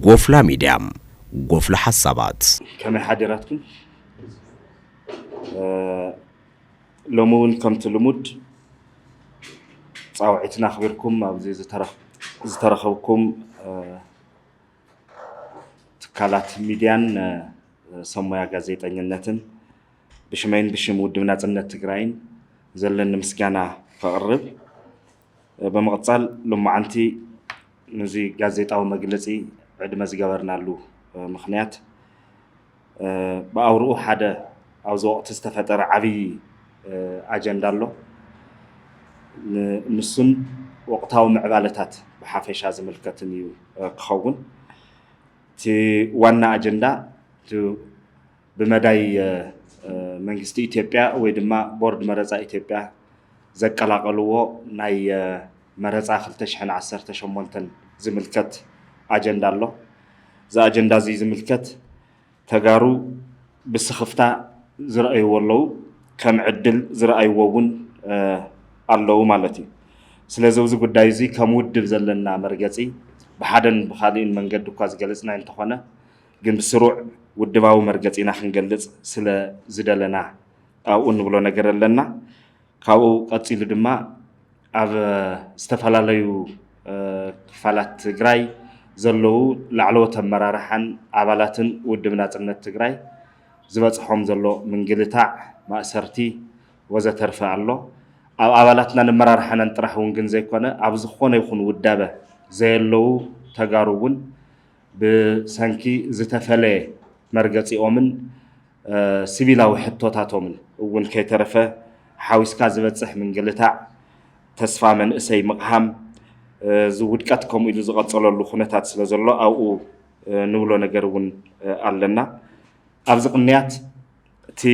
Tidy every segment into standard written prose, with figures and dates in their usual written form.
غوفلا ميديام غوفلا حسابات كما حاضراتكم لمون كم تلمود صاوعتنا خبركم ابزي زترخبكم تكالات ميديان سمويا غازيطنينتن بشمين بشم ودمنا صنت تግራይን زلن مسكانا فقرب بمقصال لما انتي نزي غازيطاو مغلصي عدمه زغبرنالو مخنيات باورو حدا اوز وقت استفطر عبي اجندا له نسن وقتاو معبالتات بحافيشا زملكتني كخون تي وانا اجندا تو بمداي منغستي ኢትዮጵያ ወይ ድማ ቦርድ መረጻ ኢትዮጵያ ዘቀላቀልዎ ናይ መረጻ 2018 ዝምልከት አጀንዳ አሎ ዛ አጀንዳ እዚ ዝምልከት ተጋሩ ብስኽፍታ ዝረአይዎ ኣለው ከም ዕድል ዝረአይዎውን ኣለው ማለት እዩ ስለዚ እዚ ጉዳይ እዚ ከም ውድብ ዘለና መርገጺ ብሓደን ብኻሊእን መንገዲ እኳ ዝገልጽና እንተኾነ ግን ብስሩዕ ውድባዊ መርገጺና ክንገልጽ ስለ ዝደለና ኣብኡ ንብሎ ነገር ኣለና ካብኡ ቀጺሉ ድማ ኣብ ዝተፈላለዩ ክፋላት ትግራይ ዘለው ላዕለዎት ኣመራርሓን ኣባላትን ውድብ ናጽነት ትግራይ ዝበጽሖም ዘሎ ምንግልታዕ ማእሰርቲ ወዘተርፈ ኣሎ ኣብ ኣባላትና ንመራርሓናን ጥራሕውን ግን ዘይኮነ ኣብ ዝኾነ ይኹን ውዳበ ዘየለው ተጋሩውን ብሰንኪ ዝተፈለየ مرغصيومن سيفيلاو حتوتاتومن وون كيترفه حاويسكا زبصح من غلتاع تسفا من اسي مقحم زودقاتكم يلو زقصللو خنتات سلازلو او نبلو ነገር ውን አለና አብዝ ቅንያት ቲ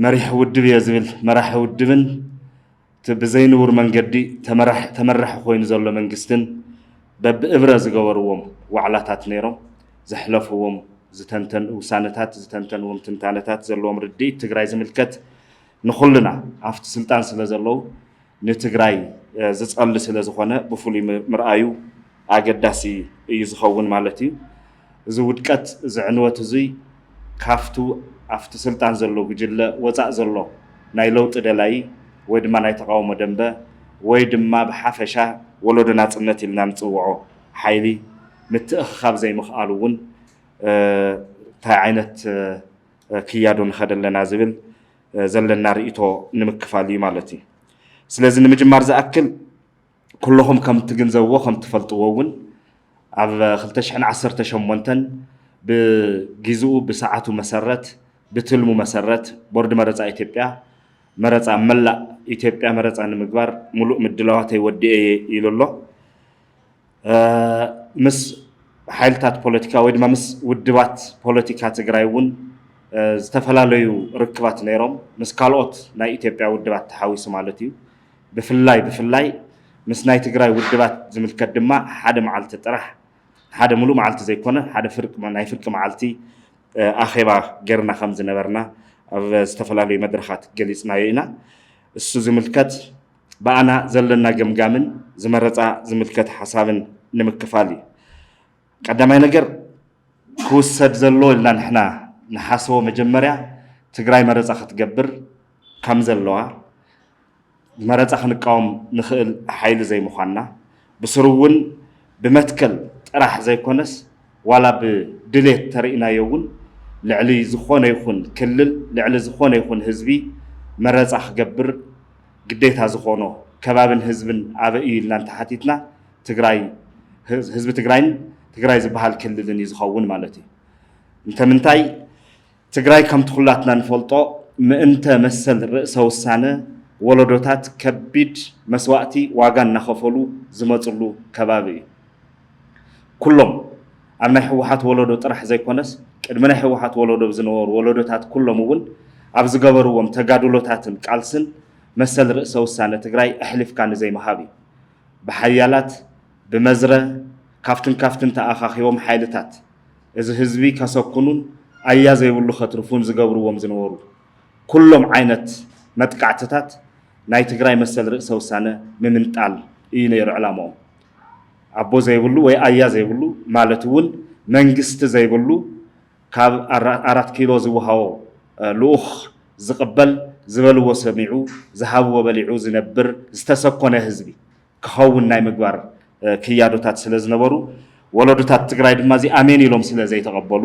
መሪሕ ውድብ የዝብል መራሕ ውድብን ብዘይንውር መንገዲ ተመራሕ ኮይኑ ዘሎ መንግስትን በብእብረ ዝገበርዎም ዋዕላታት ነይሮም زحلفهم زتنتن وسانتات زتنتنهم تنتانتات زلوم ردي تግራይ ዝምልከት نخلنا አፍት ስልጣን ስለዘለው ንትግራይ ዝጸል ስለዝኾነ ብፉሊ ምርአዩ አገዳሲ እዩ ዝኸውን ማለት እዩ እዚ ውድቀት ዝዕንወት እዚ ካፍቱ አፍት ስልጣን ዘለው ግጅለ ወጻእ ዘሎ ናይ ለውጥ ደላይ ወይ ድማ ናይ ተቃውሞ ደንበ ወይ ድማ በሐፈሻ ወለዶ ናጽነት ኢልና ንጽውዖ ሓይሊ متأخب زي مخالون تعينت كيادون خدلنا زبل زلنا رئيتو نمكفالي مالتي سلازم نمجمار زأكل كلهم كم تجنزوا كم تفلتوون عف خلتشحن 10 شمونتن بجزء بساعته مسرت بتلمو مسرت بورد مرزا إثيوبيا مرزا ملا إثيوبيا مرزا نمجبار ملؤ مدلوات يودي يلولو مس حالتات بوليتيكا ويدما مس ودبات بوليتيكا تግራይውን ዝተፈላልዩ ርክባት ነይሮም مس ካልኦት ናይ ኢትዮጵያ ውድባት ተሓዊሱ ማለት እዩ ብፍላይ مس ናይ ትግራይ ውድባት ዝምልከት ድማ ሓደ መዓልቲ ጥራሕ ሓደ ሙሉ መዓልቲ ዘይኮነ ሓደ ፍርቅ ናይ ፍርቅ መዓልቲ ኣኼባ ገርና ከም ዝነበርና ኣብ ዝተፈላልዩ መድረኻት ገሊጽናዮ ኢና እሱ ዝምልከት ባኣና ዘለና ገምጋምን ዝመረጻ ዝምልከት ሓሳብን ንምክፋል ቀዳማይ ነገር ክውሰድ ዘሎ ኢልና ንሕና ንሓስቦ መጀመርያ ትግራይ መረጻ ክትገብር ከም ዘለዋ መረጻ ክንቃወም ንኽእል ሓይሊ ዘይምዃንና ብስሩውን ብመትከል ጥራሕ ዘይኮነስ ዋላ ብድሌት ተርእናዮውን ልዕሊ ዝኾነ ይኹን ክልል ልዕሊ ዝኾነ ይኹን ህዝቢ መረጻ ክገብር ግዴታ ዝኾኖ ከባብን ህዝብን ኣበይ ኢልና እንተሓቲትና ትግራይ ህዝብ ትግራይ ዝበሃል ክልልን ይዝኸውን ማለት እዩ እንተምንታይ ትግራይ ከም ትኹላትና ንፈልጦ ምእንተ መሰል ርእሰ ውሳነ ወለዶታት ከቢድ መስዋዕቲ ዋጋ እናኸፈሉ ዝመጽሉ ከባቢ እዩ ኩሎም ኣብ ናይ ሕወሓት ወለዶ ጥራሕ ዘይኮነስ ቅድሚ ናይ ሕወሓት ወለዶ ዝነበሩ ወለዶታት ኩሎም እውን ኣብ ዝገበርዎም ተጋድሎታትን ቃልስን መሰል ርእሰ ውሳነ ትግራይ ኣሕሊፍካ ንዘይመሃብ ብሓያላት بمزرة كافتن تأخاخيهم حيلتات إذا هزبي كسكونون أيازي يقولوا خطرفون زجبروا ومزنوروا كلهم عينت متكعتتات ناي تجراي مسل رأس وسنة من تعال إيه يرعلامهم አቦ ዘይብሉ ወይ አያ ዘይብሉ ማለት እውን መንግስት ዘይብሉ ካብ 4 ኪሎ ዝውሃው ልኡኽ ዝቅበል ዝበልዎ ሰሚዑ ዝሃብዎ በሊዑ ዝነብር ዝተሰኮነ ህዝቢ ክኸውን ናይ ምግባር ክያዶታት ስለ ዝነበሩ ወለዶታት ትግራይ ድማ እዚ ኣሜን ኢሎም ስለ ዘይተቀበሉ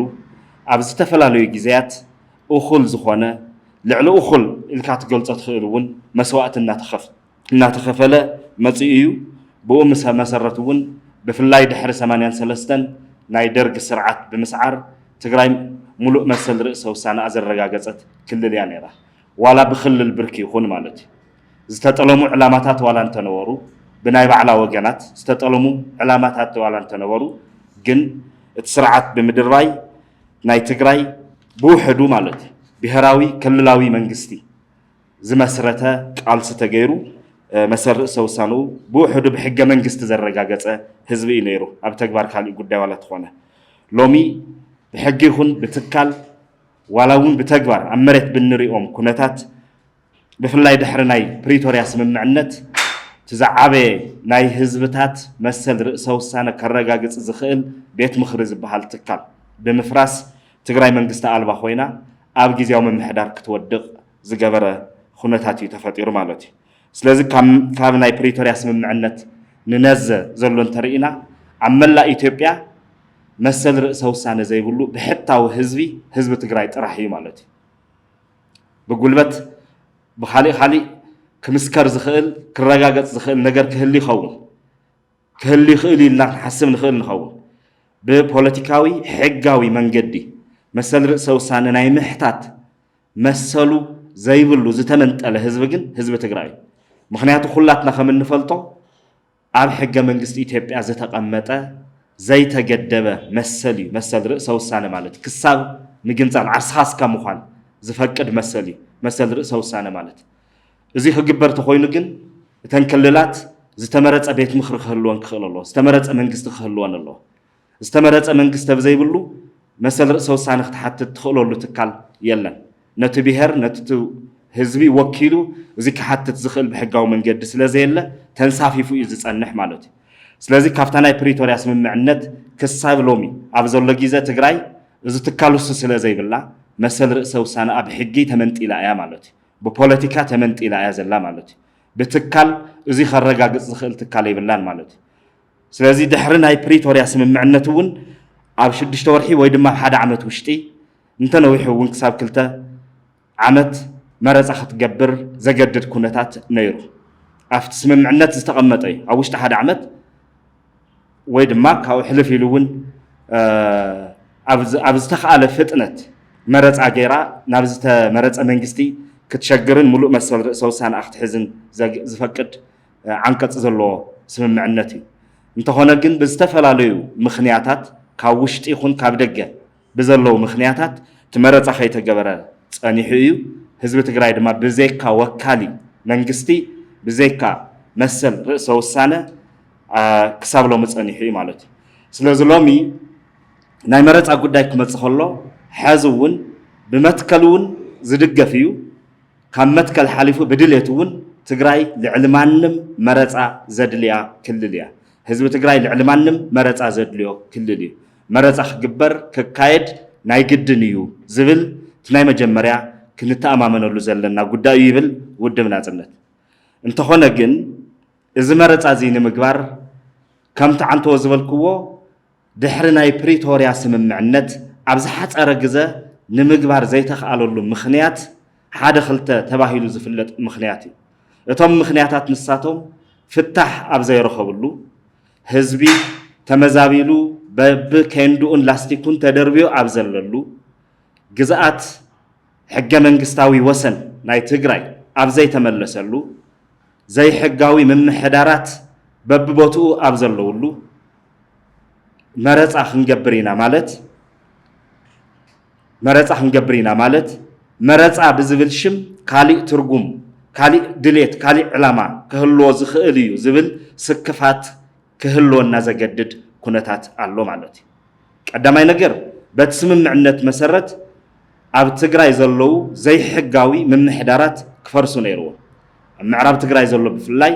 ኣብ ዝተፈላለዩ ግዜያት እኹል ዝኾነ ልዕሊ እኹል ኢልካ ትገልጾ ትኽእል እውን መስዋዕት እናተኸፈለ መጽኡ እዩ ብኡ መሰረት እውን ብፍላይ ድሕሪ 83 ናይ ደርግ ስርዓት ብምስዓር ትግራይ ሙሉእ መሰል ርእሰ ውሳነ ኣዘረጋገጸት ክልል እያ ነይራ ዋላ ብክልል ብርኪ ይኹን ማለት እዩ ዝተጠለሙ ዕላማታት ዋላ እንተነበሩ ብናይ ባዕላ ወገናት ዝተጠለሙ ዕላማታት ዋላ እንተነበሩ ግን እቲ ስርዓት ብምድርባይ ናይ ትግራይ ብውሕዱ ማለት እዩ ብሄራዊ ክልላዊ መንግስቲ ዝመስረተ ቃልሲ ተገይሩ መሰል ርእሰ ውሳነኡ ብውሕዱ ብሕገ መንግስቲ ዘረጋገጸ ህዝቢ እዩ ነይሩ ኣብ ተግባር ካልእ ጉዳይ ዋላ ትኾነ ሎሚ ብሕጊ ይኹን ብትካል ዋላ እውን ብተግባር ኣብ መሬት ብንሪኦም ኩነታት ብፍላይ ድሕሪ ናይ ፕሪቶርያ ስምምዕነት ትዛዓበየ ናይ ህዝብታት መሰል ርእሰ ውሳነ ከረጋግጽ ዝኽእል ቤት ምኽሪ ዝበሃል ትካል ብምፍራስ ትግራይ መንግስቲ ኣልባ ኮይና ኣብ ጊዜያዊ ምምሕዳር ክትወድቕ ዝገበረ ኩነታት እዩ ተፈጢሩ ማለት እዩ ስለዚ ካብ ናይ ፕሪቶርያ ስምምዕነት ንነዘ ዘሎ እንተርኢና ኣብ መላእ ኢትዮጵያ መሰል ርእሰ ውሳነ ዘይብሉ ብሕታዊ ህዝቢ ትግራይ ጥራሕ እዩ ማለት እዩ ብጉልበት ብኻሊእ ክምስከር ዝኽእል ክረጋገጽ ዝኽእል ነገር ክህሊ ይኽእል ኢልና ክንሓስብ ንኽእል ንኸውን ብፖለቲካዊ ሕጋዊ መንገዲ መሰል ርእሰ ውሳነ ናይ ምሕታት መሰሉ ዘይብሉ ዝተመንጠለ ህዝቢ ግን ህዝቢ ትግራይ እዩ ምክንያቱ ኩላትና ከም እንፈልጦ ኣብ ሕገ መንግስቲ ኢትዮጵያ ዝተቐመጠ ዘይተገደበ መሰል እዩ መሰል ርእሰ ውሳነ ማለት ክሳብ ምግንፃል ዓስኻስካ ምዃን ዝፈቅድ መሰል እዩ መሰል ርእሰ ውሳነ ማለት እዚ ክግበር ተኮይኑ ግን እተን ክልላት ዝተመረፀ ቤት ምኽሪ ክህልወን ክኽእል ኣለዎ ዝተመረፀ መንግስቲ ክህልወን ኣለዎ ዝተመረፀ መንግስቲ ብዘይብሉ መሰል ርእሰ ውሳነ ክትሓትት ትኽእለሉ ትካል የለን ነቲ ብሄር ነቲ ህዝቢ ወኪሉ እዚ ክሓትት ዝኽእል ብሕጋዊ መንገዲ ስለ ዘየለ ተንሳፊፉ እዩ ዝጸንሕ ማለት እዩ ስለዚ ካብታ ናይ ፕሪቶርያ ስምምዕነት ክሳብ ሎሚ ኣብ ዘሎ ግዜ ትግራይ እዚ ትካል ውሱ ስለ ዘይብላ መሰል ርእሰ ውሳነ ኣብ ሕጊ ተመንጢላ እያ ማለት እዩ ብፖለቲካ ተመንጢላ እያ ዘላ ማለት እዩ ብትካል እዚ ከረጋግጽ ዝኽእል ትካል ይብላን ማለት እዩ ስለዚ ድሕሪ ናይ ፕሪቶርያ ስምምዕነት እውን ኣብ 6 ወርሒ ወይ ድማ 1 ዓመት ውሽጢ እንተነዊሑ እውን ክሳብ 2 ዓመት መረፃ ክትገብር ዘገድድ ኩነታት ነይሩ ኣብቲ ስምምዕነት ዝተቐመጠ እዩ ኣብ ውሽጢ 1 ዓመት ወይ ድማ ካብኡ ሕልፍ ኢሉ እውን ኣብ ዝተኸኣለ ፍጥነት መረፃ ገይራ ናብ ዝተመረፀ መንግስቲ ክትሸግርን ሙሉእ መሰል ርእሰ ውሳነ ክትሕዝን ዝፈቅድ ዓንቀጽ ዘለዎ ስምምዕነት እዩ እንተኾነ ግን ብዝተፈላለዩ ምኽንያታት ካብ ውሽጢ ይኹን ካብ ደገ ብዘለዉ ምኽንያታት ትመረፃ ከይተገበረ ጸኒሑ እዩ ህዝቢ ትግራይ ድማ ብዘይካ ወካሊ መንግስቲ ብዘይካ መሰል ርእሰ ውሳነ ክሳብ ሎሚ ጸኒሑ እዩ ማለት እዩ ስለዚ ሎሚ ናይ መረፃ ጉዳይ ክመጽእ ከሎ ሕዚ እውን ብመትከል እውን ዝድገፍ እዩ ካብ መትከል ሓሊፉ ብድሌት እውን ትግራይ ልዕሊ ማንም መረፃ ዘድልያ ክልል እያ ህዝቢ ትግራይ ልዕሊ ማንም መረፃ ዘድልዮ ክልል እዩ መረፃ ክግበር ክካየድ ናይ ግድን እዩ ዝብል እቲ ናይ መጀመርያ ክንተኣማመነሉ ዘለና ጉዳይ ይብል ውድብ ናጽነት እንተኾነ ግን እዚ መረፃ እዚ ንምግባር ከምቲ ዓንተዎ ዝበልክዎ ድሕሪ ናይ ፕሪቶርያ ስምምዕነት ኣብ ዝሓፀረ ግዜ ንምግባር ዘይተኸኣለሉ ምኽንያት ሓደ ክልተ ተባሂሉ ዝፍለጥ ምኽንያት እዩ እቶም ምኽንያታት ንሳቶም ፍታሕ ኣብ ዘይረኸብሉ ህዝቢ ተመዛቢሉ በብኬንዱኡን ላስቲኩን ተደርብዮ ኣብ ዘለሉ ግዝኣት ሕገ መንግስታዊ ወሰን ናይ ትግራይ ኣብ ዘይተመለሰሉ ዘይሕጋዊ ምምሕዳራት በብቦትኡ ኣብ ዘለውሉ መረፃ ክንገብር ኢና ማለት መረፃ ብዝብል ሽም ካሊእ ትርጉም ካሊእ ድሌት ካሊእ ዕላማ ክህልዎ ዝኽእል እዩ ዝብል ስክፋት ክህልወና ዘገድድ ኩነታት ኣሎ ማለት እዩ ቀዳማይ ነገር በቲ ስምምዕነት መሰረት ኣብ ትግራይ ዘለዉ ዘይሕጋዊ ምምሕዳራት ክፈርሱ ነይርዎ ኣብ ምዕራብ ትግራይ ዘሎ ብፍላይ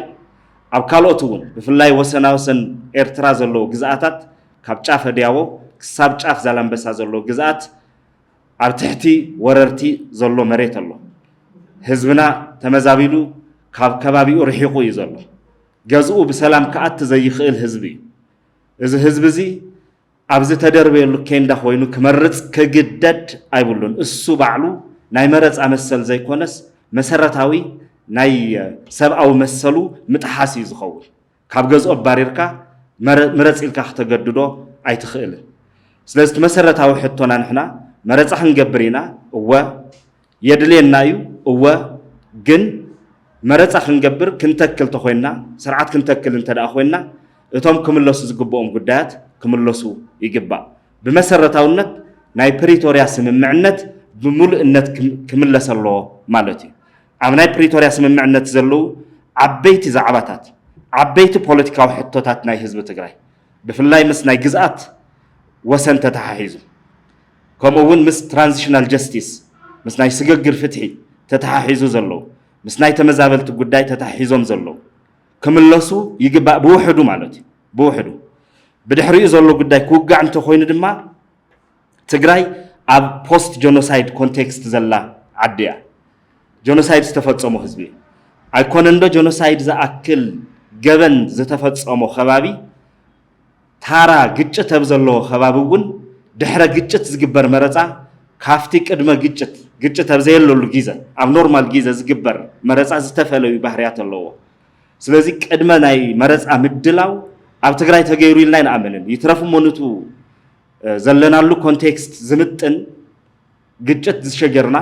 ኣብ ካልኦት እውን ብፍላይ ወሰን ኤርትራ ዘለዎ ግዝኣታት ካብ ጫፍ ዲያቦ ክሳብ ጫፍ ዛላምበሳ ዘለዎ ግዝኣት ኣብ ትሕቲ ወረርቲ ዘሎ መሬት ኣሎ ህዝብና ተመዛቢሉ ካብ ከባቢኡ ርሒቁ እዩ ዘሎ ገዝኡ ብሰላም ከኣት ዘይኽእል ህዝቢ እዚ ህዝቢ እዚ ኣብዚ ተደርበየሉ ኬንዳ ኮይኑ ክመርጽ ክግደድ ኣይብሉን እሱ ባዕሉ ናይ መረፃ መሰል ዘይኮነስ መሰረታዊ ናይ ሰብኣዊ መሰሉ ምጥሓስ እዩ ዝኸውን ካብ ገዝኦ ባሪርካ መረፅ ኢልካ ክትገድዶ ኣይትኽእልን ስለዚ መሰረታዊ ሕቶና ንሕና መረፃ ክንገብር ኢና እወ የድልየና እዩ እወ ግን መረፃ ክንገብር ክንተክል ተኮይና ስርዓት ክንተክል እንተደኣ ኮይና እቶም ክምለሱ ዝግብኦም ጉዳያት ክምለሱ ይግባእ ብመሰረታውነት ናይ ፕሪቶሪያ ስምምዕነት ብምሉእነት ክምለስ ኣለዎ ማለት እዩ ኣብ ናይ ፕሪቶሪያ ስምምዕነት ዘለው ዓበይቲ ዛዕባታት ዓበይቲ ፖለቲካዊ ሕቶታት ናይ ህዝቢ ትግራይ ብፍላይ ምስ ናይ ግዝኣት ወሰን ተተሓሒዙ ከምኡ እውን ምስ ትራንዚሽናል ጀስቲስ ምስ ናይ ስግግር ፍትሒ ተተሓሒዙ ዘለው ምስ ናይ ተመዛበልቲ ጉዳይ ተተሓሒዞም ዘለው ክምለሱ ይግባእ ብውሕዱ ማለት እዩ ብውሕዱ ብድሕሪኡ ዘሎ ጉዳይ ክውጋዕ እንተኮይኑ ድማ ትግራይ ኣብ ፖስት ጀኖሳይድ ኮንቴክስት ዘላ ዓዲ እያ ጀኖሳይድ ዝተፈጸሞ ህዝቢ ኣይኮነን ዶ ጀኖሳይድ ዝኣክል ገበን ዝተፈጸሞ ከባቢ ታራ ግጭት ኣብ ዘለዎ ከባቢ እውን ድሕረ ግጭት ዝግበር መረፃ ካፍቲ ቅድመ ግጭት ኣብ ዘየለሉ ግዜ ኣብ ኖርማል ግዜ ዝግበር መረፃ ዝተፈለዩ ባህርያት ኣለዎ ስለዚ ቅድመ ናይ መረፃ ምድላው ኣብ ትግራይ ተገይሩ ኢልና ይንኣምንን ይትረፉ ሞንቱ ዘለናሉ ኮንቴክስት ዝምጥን ግጭት ዝሸገርና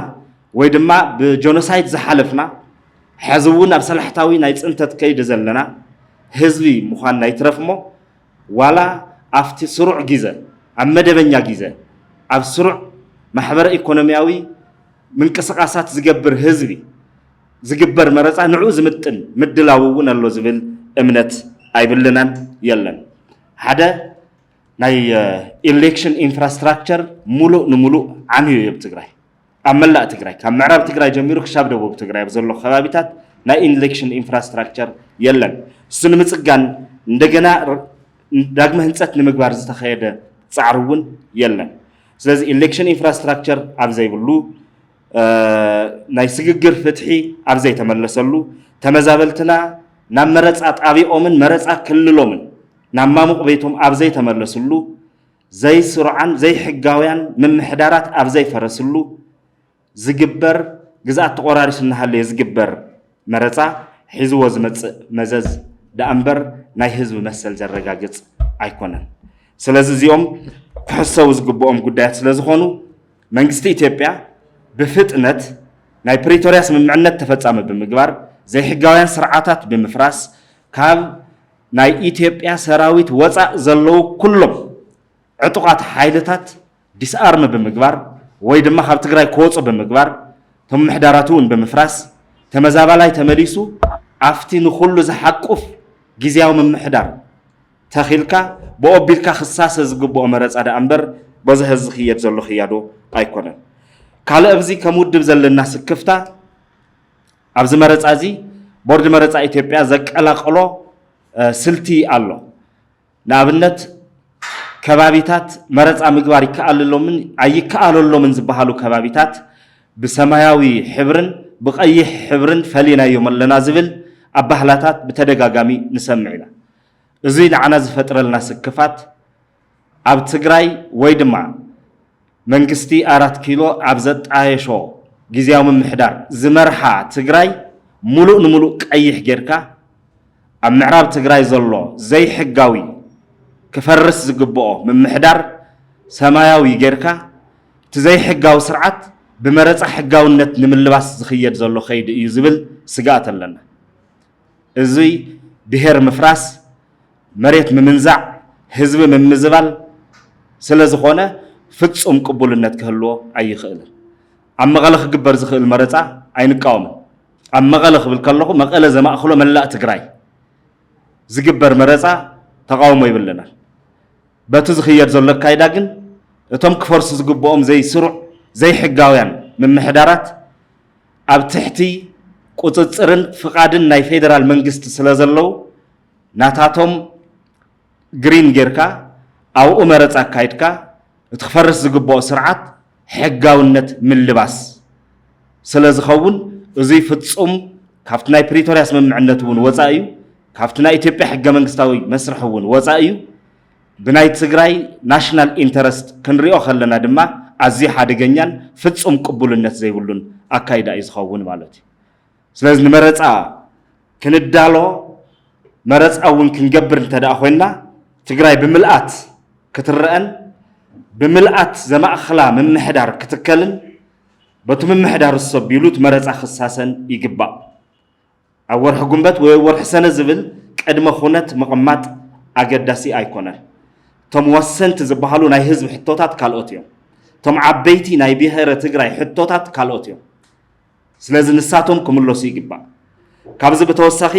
ወይ ድማ ብጀኖሳይድ ዝሓለፍና ሕዚ እውን ኣብ ሰላሕታዊ ናይ ፅንተት ከይዲ ዘለና ህዝቢ ምዃንና ይትረፍሞ ዋላ ኣብቲ ስሩዕ ግዜ ኣብ መደበኛ ግዜ ኣብ ስሩዕ ማሕበረ ኢኮኖሚያዊ ምንቅስቃሳት ዝገብር ህዝቢ ዝግበር መረፃ ንዑ ዝምጥን ምድላው እውን ኣሎ ዝብል እምነት ኣይብልናን የለን ሓደ ናይ ኢሌክሽን ኢንፍራስትራክቸር ሙሉእ ንሙሉእ ዓምዩ ኣብ ትግራይ ኣብ መላእ ትግራይ ካብ ምዕራብ ትግራይ ጀሚሩ ክሳብ ደቡብ ትግራይ ዘሎ ከባቢታት ናይ ኢሌክሽን ኢንፍራስትራክቸር የለን እሱ ንምፅጋን እንደገና ዳግመ ህንፀት ንምግባር ዝተኸየደ ፃዕሪ እውን የለን ስለዚ ኢሌክሽን ኢንፍራስትራክቸር ኣብ ዘይብሉ ናይ ስግግር ፍትሒ ኣብ ዘይተመለሰሉ ተመዛበልትና ናብ መረፃ ጣቢኦምን መረፃ ክልሎምን ናብ ማሙቕ ቤቶም ኣብ ዘይተመለስሉ ዘይስሩዓን ዘይሕጋውያን ምምሕዳራት ኣብ ዘይፈረስሉ ዝግበር ግዝኣት ተቆራሪሱ እናሃለየ ዝግበር መረፃ ሒዝዎ ዝመፅእ መዘዝ ደኣምበር ናይ ህዝቢ መሰል ዘረጋግፅ ኣይኮነን ስለዚ እዚኦም ክሕሰቡ ዝግብኦም ጉዳያት ስለ ዝኾኑ መንግስቲ ኢትዮጵያ ብፍጥነት ናይ ፕሪቶሪያ ስምምዕነት ተፈጻሚ ብምግባር ዘይሕጋውያን ስርዓታት ብምፍራስ ካብ ናይ ኢትዮጵያ ሰራዊት ወፃእ ዘለው ኩሎም ዕጡቃት ሓይልታት ዲስኣርም ብምግባር ወይ ድማ ካብ ትግራይ ክወፁ ብምግባር ቶም ምሕዳራት እውን ብምፍራስ ተመዛባላይ ተመሊሱ ኣፍቲ ንኩሉ ዝሓቁፍ ግዝያዊ ምምሕዳር ተኺልካ ብኦቢልካ ክሳሰ ዝግብኦ መረፃ ደኣምበር በዚ ህዚ ክየድ ዘሎ ክያዶ ኣይኮነን ካልእ ኣብዚ ከም ውድብ ዘለና ስክፍታ ኣብዚ መረፃ እዚ ቦርድ መረፃ ኢትዮጵያ ዘቀላቀሎ ስልቲ ኣሎ ንኣብነት ከባቢታት መረፃ ምግባር ይከኣልሎምን ኣይከኣለሎምን ዝበሃሉ ከባቢታት ብሰማያዊ ሕብርን ብቀይሕ ሕብርን ፈሊናዮም ኣለና ዝብል ኣባህላታት ብተደጋጋሚ ንሰምዕ ኢና እዚ ንዓና ዝፈጥረልና ስክፋት ኣብ ትግራይ ወይ ድማ መንግስቲ 4 ኪሎ ኣብ ዘጣየሾ ግዝያዊ ምምሕዳር ዝመርሓ ትግራይ ሙሉእ ንሙሉእ ቀይሕ ጌርካ ኣብ ምዕራብ ትግራይ ዘሎ ዘይሕጋዊ ክፈርስ ዝግብኦ ምምሕዳር ሰማያዊ ጌርካ እቲ ዘይሕጋዊ ስርዓት ብመረፃ ሕጋውነት ንምልባስ ዝኽየድ ዘሎ ኸይዲ እዩ ዝብል ስጋኣት ኣለና እዚ ብሄር ምፍራስ መሬት ምምንዛዕ ህዝቢ ምምዝባል ስለ ዝኾነ ፍጹም ቅቡልነት ክህልዎ ኣይኽእልን ኣብ መቐለ ክግበር ዝኽእል መረፃ ኣይንቃወምን ኣብ መቐለ ክብል ከለኹ መቐለ ዘማእኽሎ መላእ ትግራይ ዝግበር መረፃ ተቃውሞ ይብለናል በቲ ዝኽየድ ዘሎ ካይዳ ግን እቶም ክፈርሱ ዝግብኦም ዘይስሩዕ ዘይሕጋውያን ምምሕዳራት ኣብ ትሕቲ ቁፅፅርን ፍቃድን ናይ ፌደራል መንግስቲ ስለ ዘለው ናታቶም ግሪን ጌርካ ኣብኡ መረፃ አካይድካ እትኽፈርስ ዝግብኦ ስርዓት ሕጋውነት ምልባስ ስለ ዝኸውን እዙይ ፍጹም ካብቲ ናይ ፕሪቶሪያ ስምምዕነት እውን ወፃኢ እዩ ካብቲ ናይ ኢትዮጵያ ሕገ መንግስታዊ መስርሕ እውን ወፃኢ እዩ ብናይ ትግራይ ናሽናል ኢንተረስት ክንሪኦ ከለና ድማ ኣዝዩ ሓደገኛን ፍጹም ቅቡልነት ዘይብሉን ኣካይዳ እዩ ዝኸውን ማለት እዩ ስለዚ ንመረፃ ክንዳሎ መረፃ እውን ክንገብር እንተደኣ ኮይና ትግራይ ብምልኣት ክትረአን ብምልኣት ዘማእኸላ ምምሕዳር ክትከልን በቱ ምምሕዳር ዝሰቢሉት መረፃ ክሳሰን ይግባእ ኣብ ወርሒ ጉንበት ወይ ወርሒ ሰነ ዝብል ቅድመ ኩነት ምቕማጥ ኣገዳሲ ኣይኮነን ቶም ወሰንቲ ዝበሃሉ ናይ ህዝቢ ሕቶታት ካልኦት እዮም ቶም ዓበይቲ ናይ ብሔረ ትግራይ ሕቶታት ካልኦት እዮም ስለዚ ንሳቶም ክምለሱ ይግባእ ካብዚ ብተወሳኺ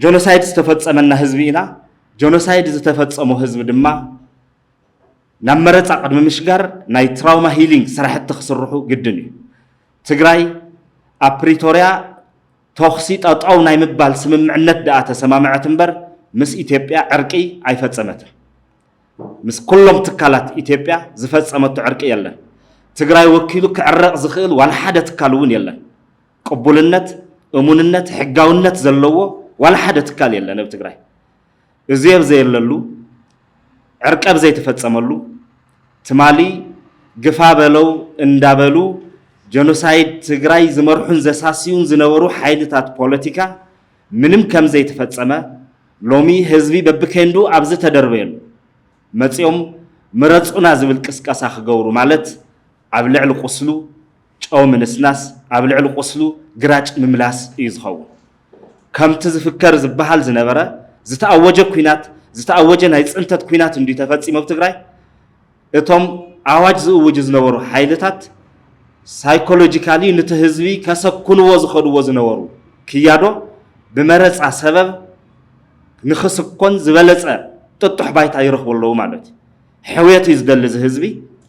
ጆኖሳይድ ዝተፈጸመና ህዝቢ ኢና ጆኖሳይድ ዝተፈጸሞ ህዝቢ ድማ ናብ መረፃ ቅድሚ ምሽጋር ናይ ትራውማ ሂሊንግ ስራሕቲ ክስርሑ ግድን እዩ ትግራይ ኣብ ፕሪቶሪያ ተኽሲ ጠጣው ናይ ምባል ስምምዕነት ደኣ ተሰማምዐት እምበር ምስ ኢትዮጵያ ዕርቂ ኣይፈጸመትን ምስ ኩሎም ትካላት ኢትዮጵያ ዝፈጸመቱ ዕርቂ የለን ትግራይ ወኪሉ ክዕረቕ ዝኽእል ዋላ ሓደ ትካል እውን የለን ቅቡልነት እሙንነት ሕጋውነት ዘለዎ ዋላ ሓደ ትካል የለን ኣብ ትግራይ እዚ ኣብዘየለሉ ዕርቀ ብዘይተፈጸመሉ ትማሊ ግፋ በለው እንዳበሉ ጀኖሳይድ ትግራይ ዝመርሑን ዘሳሲዩን ዝነበሩ ሓይልታት ፖለቲካ ምንም ከም ዘይተፈጸመ ሎሚ ህዝቢ በብከንዱ ኣብዚ ተደርበየሉ መጺኦም ምረጹና ዝብል ቅስቀሳ ክገብሩ ማለት ኣብ ልዕሊ ቁስሉ ጨው ምንስናስ ኣብ ልዕሊ ቁስሉ ግራጭ ምምላስ እዩ ዝኸውን ከምቲ ዝፍከር ዝበሃል ዝነበረ ዝተኣወጀ ኩናት ዝተኣወጀ ናይ ጽንተት ኩናት እንዲ ተፈጺሞ ኣብ ትግራይ እቶም ኣዋጅ ዝእውጅ ዝነበሩ ሓይልታት ሳይኮሎጂካሊ ነቲ ህዝቢ ከሰኩንዎ ዝኸድዎ ዝነበሩ ክያዶ ብመረፃ ሰበብ ንኽስኮን ዝበለፀ ጥጡሕ ባይታ ይረኽቡ ኣለዉ ማለት እዩ ሕውየት እዩ ዝደሊ እዚ ህዝቢ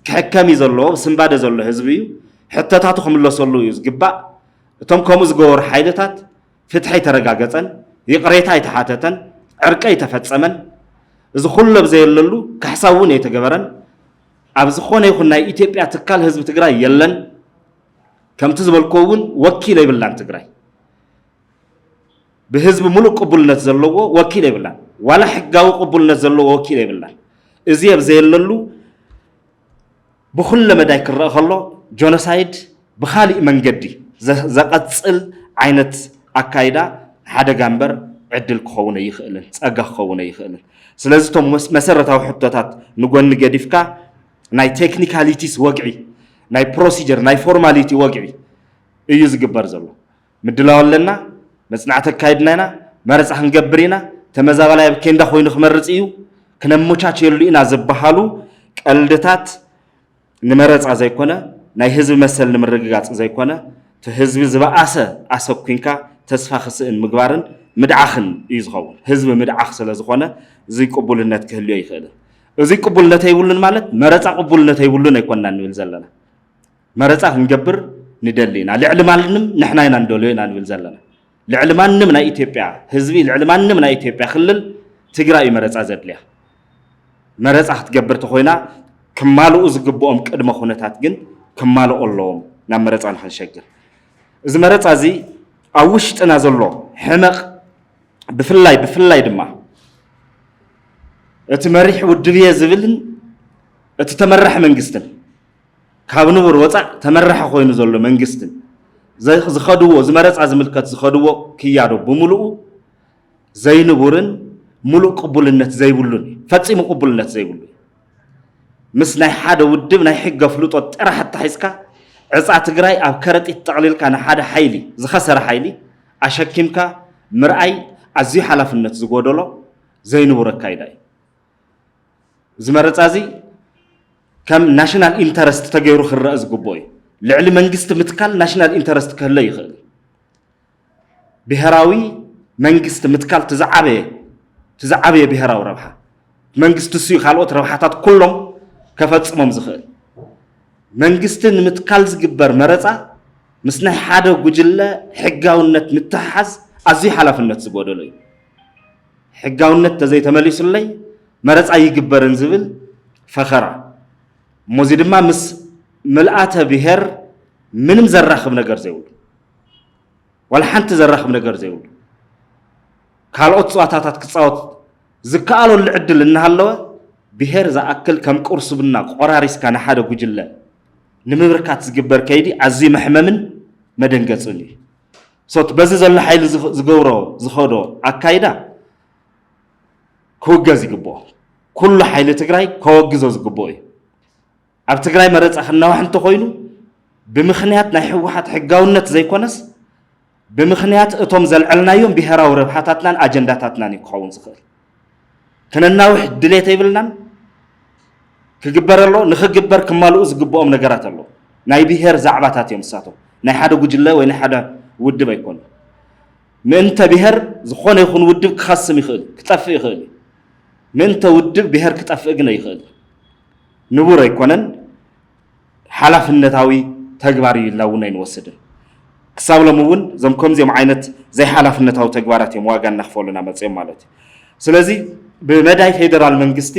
ክሕከም እዩ ዘለዎ ስምባደ ዘሎ ህዝቢ እዩ ሕቶታቱ ክምለሰሉ እዩ ዝግባእ እቶም ከምኡ ዝገበሩ ሓይልታት ፍትሒ ተረጋገፀን ይቕሬታ ይተሓተተን ዕርቀ ይተፈጸመን እዚ ኩሉ ብዘየለሉ ካሕሳብ እውን ኣይተገበረን ኣብ ዝኾነ ይኹን ናይ ኢትዮጵያ ትካል ህዝቢ ትግራይ የለን ከምቲ ዝበልኮ እውን ወኪል ኣይብላን ትግራይ ብህዝቢ ሙሉእ ቅቡልነት ዘለዎ ወኪል ኣይብላን ዋላ ሕጋዊ ቅቡልነት ዘለዎ ወኪል ኣይብላን እዚ ኣብዘየለሉ ብኩለ መዳይ ክረአ ከሎ ጆኖሳይድ ብኻሊእ መንገዲ ዘቐፅል ዓይነት ኣካይዳ ሓደጋ እምበር ዕድል ክኸውን ኣይኽእልን ፀጋ ክኸውን ኣይኽእልን ስለዚ እቶም መሰረታዊ ሕቶታት ንጎኒ ገዲፍካ ናይ ቴክኒካሊቲስ ወግዒ ናይ ፕሮሲጀር ናይ ፎርማሊቲ ወግዒ እዩ ዝግበር ዘሎ ምድላው ኣለና መጽናዕቲ ኣካይድና ኢና መረፃ ክንገብር ኢና ተመዛበላይ ኣብ ኬንዳ ኮይኑ ክመርፅ እዩ ክነመቻቸየሉ ኢና ዝበሃሉ ቀልድታት ንመረፃ ዘይኮነ ናይ ህዝቢ መሰል ንምርግጋፅ ዘይኮነ እቲ ህዝቢ ዝበኣሰ ኣሰኩንካ ተስፋ ክስእን ምግባርን ምድዓኽን እዩ ዝኸውን ህዝቢ ምድዓኽ ስለ ዝኾነ እዚ ቅቡልነት ክህልዮ ይኽእልን እዚ ቅቡልነት ኣይብሉን ማለት መረፃ ቅቡልነት ኣይብሉን ኣይኮንና ንብል ዘለና መረፃ ክንገብር ንደሊ ኢና ልዕሊ ማንም ንሕና ኢና ንደልዮ ኢና ንብል ዘለና ልዕሊ ማንም ናይ ኢትዮጵያ ህዝቢ ልዕሊ ማንም ናይ ኢትዮጵያ ክልል ትግራይ መረፃ ዘድልያ መረፃ ክትገብር ተኮይና ክማልኡ ዝግብኦም ቅድመ ኩነታት ግን ክማልኡ ኣለዎም ናብ መረፃ ንክንሸግር እዚ መረፃ እዚ ኣብ ውሽጥና ዘሎ ሕመቕ ብፍላይ ድማ እቲ መሪሕ ውድብየ ዝብልን እቲ ተመራሒ መንግስትን ካብ ንቡር ወፃእ ተመራሒ ኮይኑ ዘሎ መንግስትን ዝኸድዎ ዝመረፃ ዝምልከት ዝኸድዎ ክያዶ ብምሉኡ ዘይንቡርን ሙሉእ ቅቡልነት ዘይብሉን ፈፂሙ ቅቡልነት ዘይብሉ ምስ ናይ ሓደ ውድብ ናይ ሕገ ፍልጦ ጥራሕ ተሒዝካ ዕፃ ትግራይ ኣብ ከረጢት ጠቕሊልካ ንሓደ ሓይሊ ዝኸሰረ ሓይሊ ኣሸኪምካ ምርኣይ ኣዝዩ ሓላፍነት ዝጎደሎ ዘይንቡር ኣካይዳ እዩ እዚ መረፃ እዚ ከም ናሽናል ኢንተረስት ተገይሩ ክረአ ዝግብኦ እዩ ልዕሊ መንግስቲ ምትካል ናሽናል ኢንተረስት ክህለ ይኽእል ብሔራዊ መንግስቲ ምትካል ትዝዓበየ ብሔራዊ ረብሓ መንግስቲ እሱዩ ካልኦት ረብሓታት ኩሎም ከፈፅሞም ዝኽእል መንግስቲ ንምትካል ዝግበር መረፃ ምስ ናይ ሓደ ጉጅለ ሕጋውነት ምትሓዝ ኣዝዩ ሓላፍነት ዝጎደሎ እዩ ሕጋውነት ተዘይተመሊሱለይ መረፃ ይግበርን ዝብል ፈኸራ ሞዚ ድማ ምስ ምልአተ ብሔር ምንም ዘራኽብ ነገር ዘይብሉ ወላ ሓንቲ ዘራኽብ ነገር ዘይብሉ ካልኦት ጽዋታታት ክጻወት ዝከኣለሉ ዕድል እናሃለወ ብሔር ዝኣክል ከም ቁርስብና ቆራሪስካ ንሓደ ጉጅለ ንምብርካት ዝግበር ከይዲ ኣዝዩ መሕመምን መደንገፅን እዩ ሶት በዚ ዘሎ ሓይሊ ዝገብሮ ዝኸዶ ኣካይዳ ክውገዝ ይግብኦ ኩሉ ሓይሊ ትግራይ ከወግዞ ዝግብኦ እዩ ኣብ ትግራይ መረፃ ክናዋሕ እንተኮይኑ ብምኽንያት ናይ ሕወሓት ሕጋውነት ዘይኮነስ ብምኽንያት እቶም ዘልዕልናዮም ብሔራዊ ረብሓታትናን ኣጀንዳታትናን ክኸውን ዝኽእል ከነናውሕ ድሌት ይብልናን ክግበረሎ ንኽግበር ክማልኡ ዝግብኦም ነገራት ኣሎ ናይ ብሔር ዛዕባታት እዮም ንሳቶም ናይ ሓደ ጉጅለ ወይ ናይ ሓደ ውድብ ኣይኮኑ ምእንተ ብሔር ዝኾነ ይኹን ውድብ ክኸስም ይኽእል ክጠፍእ ይኽእል ምእንተ ውድብ ብሔር ክጠፍእ ግን ይኽእል ንቡር ኣይኮነን ሓላፍነታዊ ተግባር እዩ ኢልና እውን ኣይንወስድን ክሳብ ሎሚ እውን እዞም ከምዚኦም ዓይነት ዘይሓላፍነታዊ ተግባራት እዮም ዋጋ እናኽፈሉና መፅኦም ማለት እዩ ስለዚ ብመዳይ ፌደራል መንግስቲ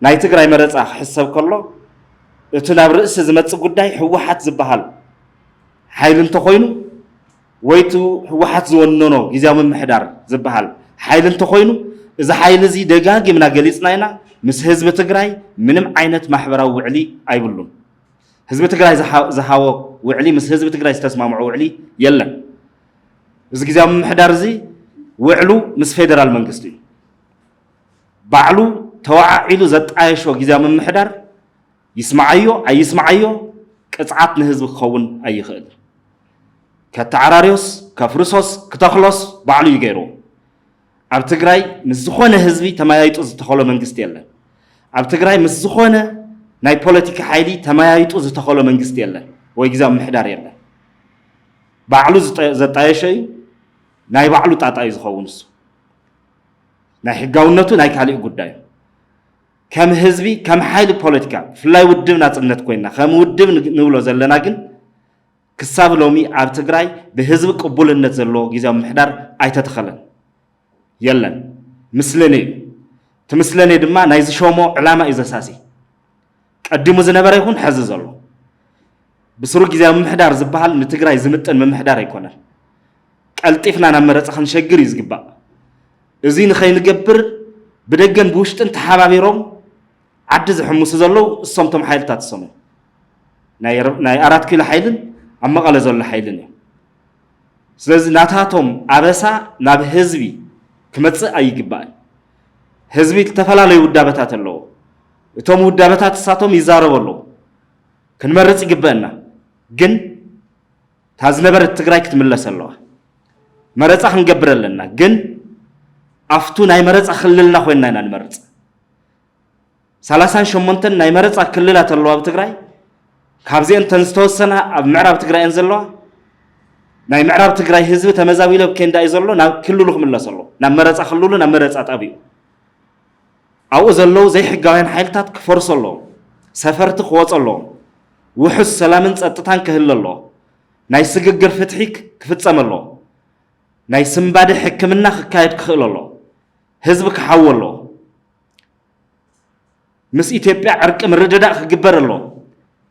ናይ ትግራይ መረፃ ክሕሰብ ከሎ እቲ ናብ ርእሲ ዝመፅእ ጉዳይ ሕወሓት ዝበሃል ሓይሊ እንተኮይኑ ወይቱ ሕወሓት ዝወነኖ ጊዜያዊ ምምሕዳር ዝበሃል ሓይሊ እንተኮይኑ እዚ ሓይሊ እዚ ደጋጊምና ገሊፅና ኢና ምስ ህዝቢ ትግራይ ምንም ዓይነት ማሕበራዊ ውዕሊ ኣይብሉን ህዝቢ ትግራይ ዝሃቦ ውዕሊ ምስ ህዝቢ ትግራይ ዝተስማምዑ ውዕሊ የለን እዚ ጊዜያዊ ምምሕዳር እዚ ውዕሉ ምስ ፌደራል መንግስቲ እዩ ባዕሉ ተዋዓዒሉ ዘጣየሾ ጊዜያዊ ምምሕዳር ይስማዓዮ ኣይስማዓዮ ቅፅዓት ንህዝቢ ክኸውን ኣይኽእል ከተዓራርዮስ ከፍርሶስ ክተኽሎስ ባዕሉ እዩ ገይሩ ኣብ ትግራይ ምስ ዝኾነ ህዝቢ ተመያይጡ ዝተኸሎ መንግስቲ የለን ኣብ ትግራይ ምስ ዝኾነ ናይ ፖለቲካ ሓይሊ ተመያይጡ ዝተኸሎ መንግስቲ የለን ወይ ጊዜያዊ ምምሕዳር የለን ባዕሉ ዘጣየሾ እዩ ናይ ባዕሉ ጣጣ እዩ ዝኸውን እሱ ናይ ሕጋውነቱ ናይ ካሊእ ጉዳይ ከም ህዝቢ ከም ሓይሊ ፖለቲካ ፍላይ ውድብ ናጽነት ኮይና ከም ውድብ ንብሎ ዘለና ግን ክሳብ ሎሚ ኣብ ትግራይ ብህዝቢ ቅቡልነት ዘሎ ጊዜያዊ ምምሕዳር ኣይተተኸለን የለን ምስለኔ እዩ እቲ ምስለኔ ድማ ናይ ዝሾሞ ዕላማ እዩ ዘሳሲ ቀዲሙ ዝነበረ ይኹን ሕዚ ዘሎ ብስሩ ጊዜያዊ ምምሕዳር ዝበሃል ንትግራይ ዝምጥን ምምሕዳር ኣይኮነን ቀልጢፍና ናብ መረፃ ክንሸግር እዩ ዝግባእ እዚ ንኸይንገብር ብደገን ብውሽጥን ተሓባቢሮም ዓዲ ዝሕምሱ ዘለው እሶም ቶም ሓይልታት እሶም ናይ 4 ኪሎ ሓይልን ኣብ መቐለ ዘሎ ሓይልን እዮም ስለዚ ናታቶም ኣበሳ ናብ ህዝቢ ክመፅእ ኣይግባእን ህዝቢ ዝተፈላለዩ ውዳበታት ኣለዎ እቶም ውዳበታት እሳቶም ይዛረቡ ኣለዉ ክንመርፅ ይግበአና ግን ታዝነበረት ትግራይ ክትምለስ ኣለዋ መረፃ ክንገብር ኣለና ግን ኣፍቱ ናይ መረፃ ክልልና ኮይንና ኢና ንመርፅ 38 ናይ መረፃ ክልላት ኣለዋ ኣብ ትግራይ ካብዚአን ተን ዝተወሰና ኣብ ምዕራብ ትግራይ እን ዘለዋ ናይ ምዕራብ ትግራይ ህዝቢ ተመዛቢሉ ብኬንዳ እዩ ዘሎ ናብ ክልሉ ክምለስ ኣሎ ናብ መረፃ ክልሉ ናብ መረፃ ጣብዩ ኣብኡ ዘለው ዘይሕጋውያን ሓይልታት ክፈርሱ ኣለዎም ሰፈርቲ ክወፁ ኣለዎም ውሑስ ሰላምን ፀጥታን ክህሉ ኣለዎ ናይ ስግግር ፍትሒ ክፍፀም ኣለዎ ናይ ስምባዲ ሕክምና ክካየድ ክኽእል ኣለዎ ህዝቢ ክሓው ኣለዎ ምስ ኢትዮጵያ ዕርቂ ምርድዳእ ክግበር ኣለዎ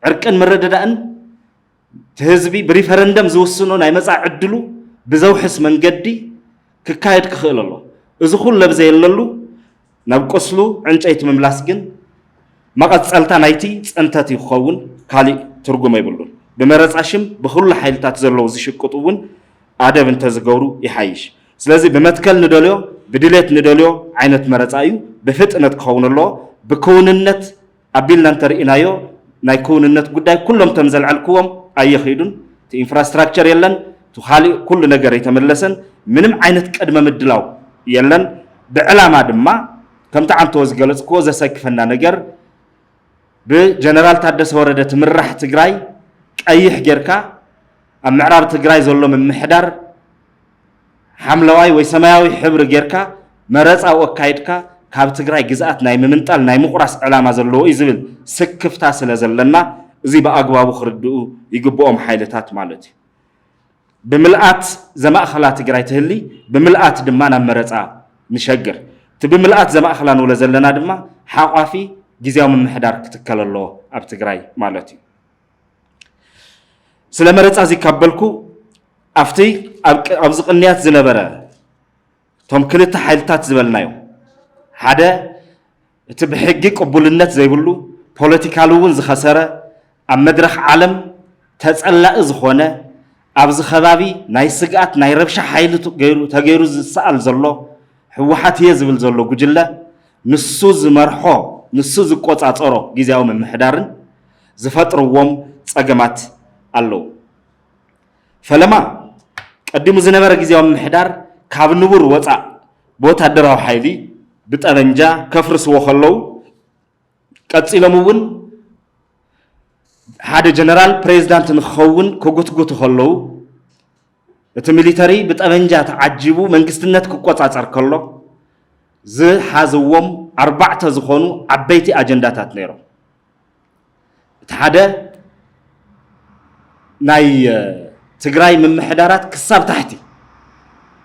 ዕርቅን ምርድዳእን ህዝቢ ብሪፈረንደም ዝውስኖ ናይ መጻዕ ዕድሉ ብዘውሕስ መንገዲ ክካየድ ክኽእል ኣሎ እዚ ኩሉ ለብዘየለሉ ናብ ቆስሉ ዕንጨይቲ ምምላስ ግን መቐፀልታ ናይቲ ፀንተት ይኸውን ካሊእ ትርጉም ኣይብሉን ብመረፃሽም ብኩሉ ሓይልታት ዘለው ዝሽቅጡ እውን ኣደብ እንተዝገብሩ ይሓይሽ ስለዚ ብመትከል ንደልዮ ብድሌት ንደልዮ ዓይነት መረፃ እዩ ብፍጥነት ክኸውን ኣለዎ ብክውንነት ኣቢልና እንተርኢናዮ ናይ ክውንነት ጉዳይ ኩሎም ተም ዘልዓልክዎም ኣይኸይዱን እቲ ኢንፍራስትራክቸር የለን እቲ ካሊእ ኩሉ ነገር ኣይተመለሰን ምንም ዓይነት ቅድመ ምድላው የለን ብዕላማ ድማ ከምቲ ዓንተዎ ዝገለፅክዎ ዘሰክፈና ነገር ብጀነራል ታደሰ ወረደ ትምራሕ ትግራይ ቀይሕ ጌርካ ኣብ ምዕራብ ትግራይ ዘሎ ምምሕዳር ሓምለዋይ ወይ ሰማያዊ ሕብሪ ጌርካ መረፃ ወካይድካ ካብ ትግራይ ግዝኣት ናይ ምምንጣል ናይ ምቁራስ ዕላማ ዘለዎ እዩ ዝብል ስክፍታ ስለ ዘለና እዚ ብኣግባቡ ክርድኡ ይግብኦም ሓይልታት ማለት እዩ ብምልኣት ዘማእኸላ ትግራይ ትህሊ ብምልኣት ድማ ናብ መረፃ ንሸግር تبملأت زمأخلان ولا زلنا دما حقافي جزاو من محدار كتكل الله أب تجري مالتي سلامرت أزي كابلكو أفتي أبزق النيات زنبرة توم كل تحيلتات زبلنايو هذا تبحقق قبول النت زي بقولوا بوليتيكالون زخسرة أم مدرخ عالم تسأل إزخونة أبز خبابي نايسقات نايربش حيل تغيرو السأل زلو هو حتى يزبل زلو جلة نسوز مرحو نسوز قوت أطرو جزاو من محدارن زفتر ووم تأجمات الله فلما قدموا زنبرة جزاو من محدار كاب نبور وطع بوت هدراو حيلي بتأنجا كفرس وخلو كتسيلمون هذا جنرال بريزيدنت نخون كوغوت خلو التميليتري بتأنجا تعجبوا من قستنات كوكوت أتركلو ز حازوهم 4 زخونو عبيتي أجندات نيرو هذا ناي تجراي من محدارات كساب تحتي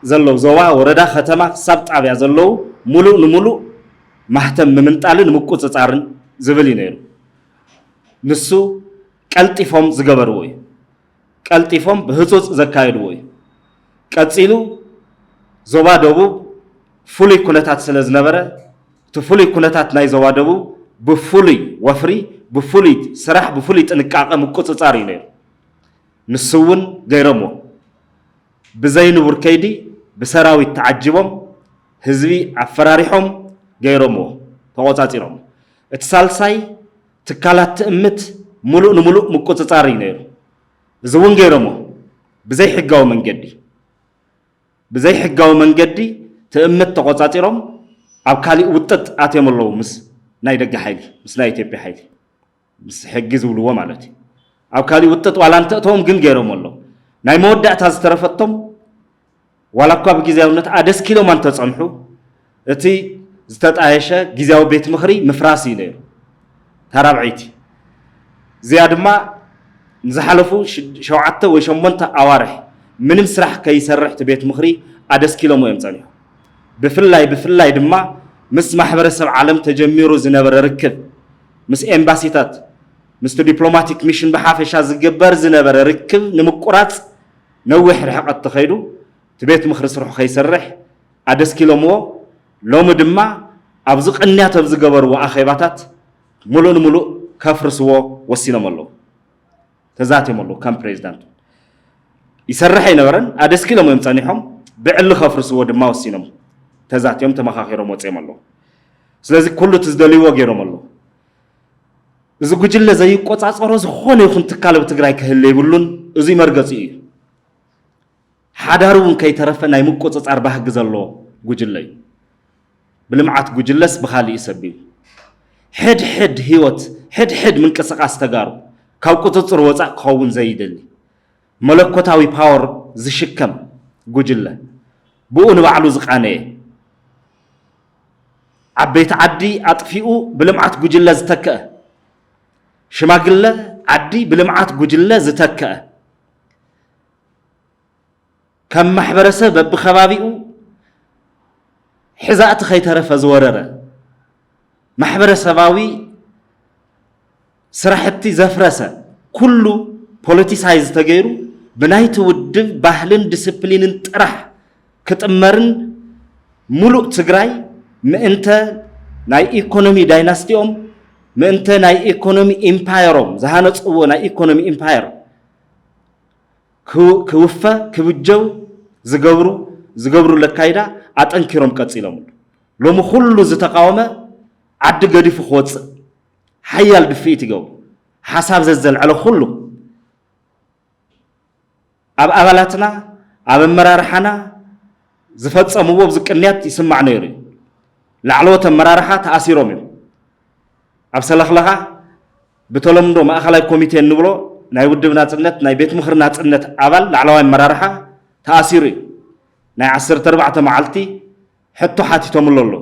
زلو زوا وردا ختمة سبت عبيا زلو ملو نملو مهتم من تعلن مكوت تعرن زبلي نيرو نسو قلطيفهم زغبروي قلطيفهم بهصص زكايدوي قصيلو زوا دبو فولي كونتات سلازنبره تفولي كونتات ناي زوا دبو بفولي وفري بفولي سراح بفولي تنقاقه مكوت تعري نيرو نسون غيرمو بزين وركيدي بسراوي تعجبهم هزبي عفراريهم غيرمو تواتاتيرم اتسالساي تكالات تأمت ملو نملو مقوتطاري نيرو زون غيرمو بزي حقاو منقدي تأمت تواتاتيرم ابكالي وطت اتيملو مس ناي دغ حيلي مس ناي تيبي حيلي مس حجز ولو مالتي ابكالي وطت ولا انتتهم غن غيرمو ناي مودعتا زترفتم ولا كوب جزاونت أدس كيلو من تصنحو أتي زتت عايشة جزاو بيت مخري مفراسي نير ترابعيتي زياد ما نزحلفو شوعته وشمنته أوارح من مسرح كي يسرح تبيت مخري أدس كيلو مو يمتصنحو بفلاي دما مس محبر السبع عالم تجميرو زنبر ركب مس إمباسيتات مس دبلوماتيك ميشن بحافشة زجبر زنبر ركب نمقرات نوح رحقة تخيلو تبيت مخرس روح خيسرح عدس كيلو مو لوم دما أبزق النيات أبزق جبر وأخيباتات ملو كفرس وسينا ملو تزاتي ملو كم بريزيدنت يسرح ينورن عدس كيلو مو يمتصنحهم بعل خفرس دما وسينا تزاتي يوم تمخاخيرو موصي ملو سلازي كله تزدلي وغيرو ملو إذا قجل زي قطعة روز خونه يخون تكالب تقرأي كهلي يقولون إذا مرقصي حدارون كي ترفنا يمكوت أربعة جزلوا جلّي بلمعات جلّس بخالي يسبي حد هيوت حد من كسق استجار كوكوت تصروت قاون زيدلي ملكوتاوي باور زشكم جلّة بقول بعلو زقانة عبيت عدي أطفئو بلمعات جلّة زتكأ شماغلة عدي بلمعات جلّة زتكأ كم محبرسه بخبابيو حزات خيترف زورره محبرسه باوي سرحتي زفرسه كله بوليتيسايز تغيرو بنايت ودب ባህልን ዲሲፕሊንን ጥራሕ كتمرن ملوء تجراي مأنت ناي إيكونومي دايناستيوم مأنت ناي إيكونومي إمبايروم زهانت أو ناي إيكونومي إمباير كوفة كوجو زجبرو لكايدا أتنكرهم كتسيلهم لو مخلو زتقاومه عد قدي في خوت حيال دفيت جو حساب زلزل على خلو أبالاتنا مرارحنا زفت أموب زكنيات يسمع نيري لعلوة مرارحة تأثيرهم أبسلخ لها بتولم دو ما أخلي كوميتي النبلو ناي ودبنا تنت ناي بيت مخرنا تنت أبل لعلوة مرارحة تأثيري ناي 10 معلتي حتى حاتي توملولو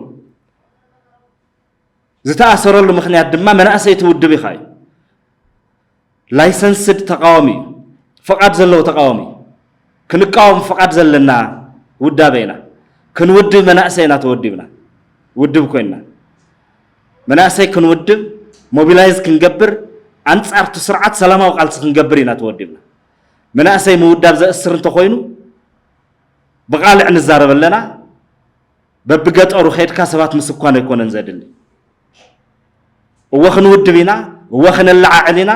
زتأثر له مخنيات دما من أسيت ودبي خاي لايسنسد تقاومي فقط زلوا تقاومي كنقاوم فقط زلنا ودابينا كنود من أسينا تودينا ውድብ ኮይና መናእሰይ ክንውድብ ሞቢላይዝ ክንገብር አንጻር ስርዓት ሰላማዊ ቃልሲ ክንገብር ኢና ተወዲብና መናእሰይ ምውዳብ ዘእስር እንተኮይኑ ብቃልዕ ንዛረብ ኣለና በብገጠሩ ኸይድካ ሰባት ምስኳን ኣይኮነን ዘድሊ እወ ክንውድብ ኢና እወ ክንለዓዕል ኢና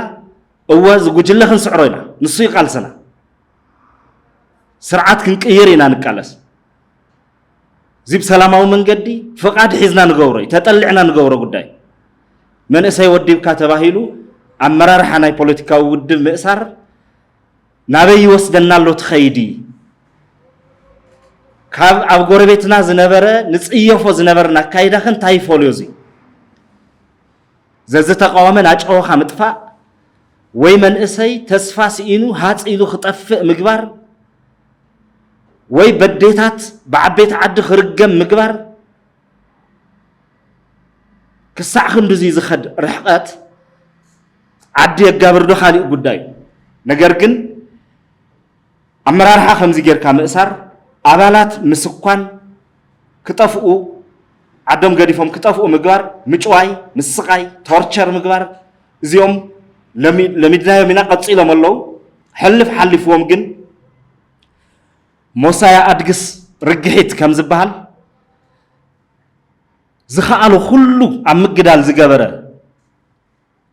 እወ ዝጉጅለ ክንስዕሮ ኢና ንሱ ይቃልስና ስርዓት ክንቅይር ኢና ንቃለስ ዚብ ሰላማዊ መንገዲ ፍቃድ ሒዝና ንገብሮ ተጠልዕና ንገብሮ ጉዳይ መንእሰይ ወዲብካ ተባሂሉ ኣመራርሓ ናይ ፖለቲካዊ ውድብ ምእሳር ናበይ ይወስደና ኣሎ ትኸይዲ ካብ ኣብ ጎረቤትና ዝነበረ ንጽየፎ ዝነበርና ካይዳኸን ታይፎልዮ ዚ ዘተቃወመ ናጨወኻ ምጥፋእ ወይ መንእሰይ ተስፋ ሲኢኑ ሃፂሉ ክጠፍእ ምግባር ወይ በዴታት بعبيت عد خرجم مقبر كسع خندوزي زخد رحقات عدي يقابر دو خالي قداي نقرقن أمرارها خمزي جير كامئسار أبالات مسقوان كتافقو عدم قريفهم كتافقو مقبر مجواي مسقاي تورتشر مقبر زيوم لمدنا يومنا قد صيلا ملو حلفوهم جن موسايا أدقس رجحت كم زبال زخالو خلو عم قدال زقبره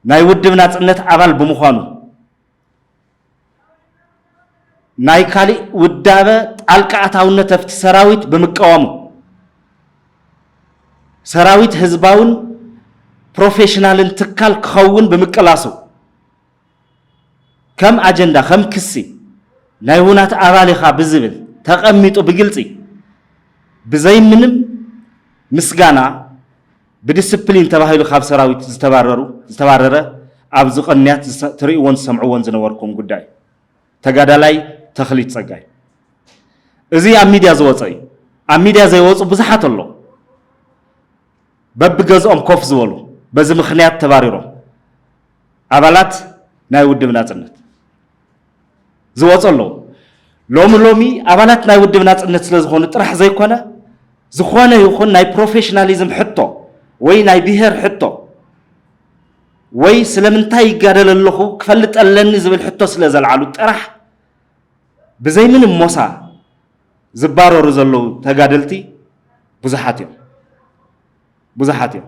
ناي ودبنا تنت عبال بمخانو ناي كالي ودابه القعتاونه تفت سراويت بمقوامو سراويت حزباون بروفيشنالن تكال كخون بمقلاسو كم اجندا كم كسي ناي ونات عبالخا بزبل تقميطو بግልጽ بزي منم مسغانا بديسيبلين تباهيلو خاب سراويت ዝተባረረ ኣብ ዝቀንያት ትሪእዎን ሰምዕዎን ዝነበርኩም ጉዳይ ተጋዳላይ ተኽሊት ጸጋይ እዚ ኣብ ሚድያ ዝወፀይ ኣብ ሚድያ ዘይወፁ ብዙሓት ኣሎ በብገዝኦም ኮፍ ዝበሉ በዚ ምኽንያት ተባሪሮም ኣባላት ናይ ውድብ ናጽነት ዝወፁ ኣለዉ ሎሚ ኣባላት ናይ ውድብ ናጽነት ስለ ዝኾኑ ጥራሕ ዘይኮነ ዝኾነ ይኹን ናይ ፕሮፌሽናሊዝም ሕቶ ወይ ናይ ብሄር ሕቶ ወይ ስለምንታይ ይጋደል ኣለኹ ክፈልጥ ኣለኒ ዝብል ሕቶ ስለ ዘልዓሉ ጥራሕ ብዘይ ምንም ሞሳ ዝባረሩ ዘለዉ ተጋደልቲ ብዙሓት እዮም